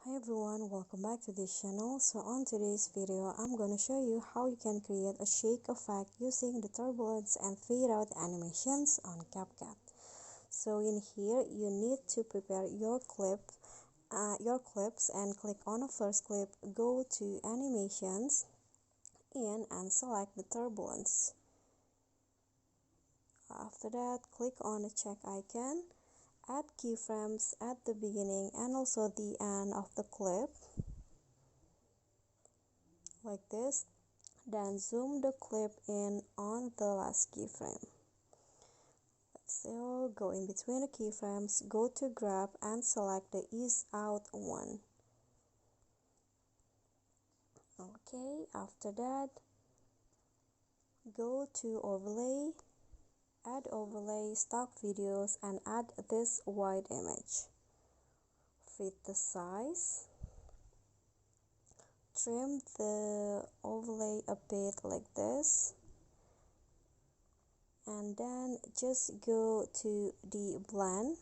Hi everyone, welcome back to this channel. So on today's video, I'm gonna show you how you can create a shake effect using the turbulence and fade out animations on CapCut. So in here, you need to prepare your clips and click on the first clip, go to animations and select the turbulence. After that, click on the check icon, add keyframes at the beginning and also the end of the clip like this. Then zoom the clip in on the last keyframe. So go in between the keyframes, go to grab and select the ease out one. Okay, after that, go to overlay, add overlay, stock videos and add this white image. Fit the size, trim the overlay a bit like this, and then just go to the blend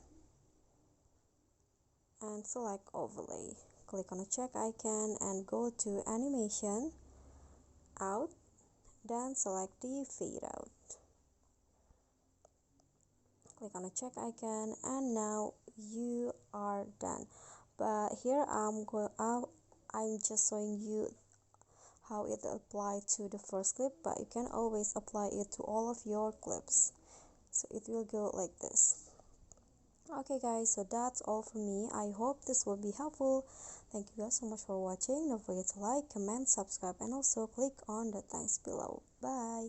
and select overlay. Click on the check icon and go to animation, out, then select the fade out. Click on the check icon and now you are done. But here I'm just showing you how it applies to the first clip, but you can always apply it to all of your clips. So it will go like this. Okay guys, so that's all from me. I hope this will be helpful. Thank you guys so much for watching. Don't forget to like, comment, subscribe and also click on the thanks below. Bye.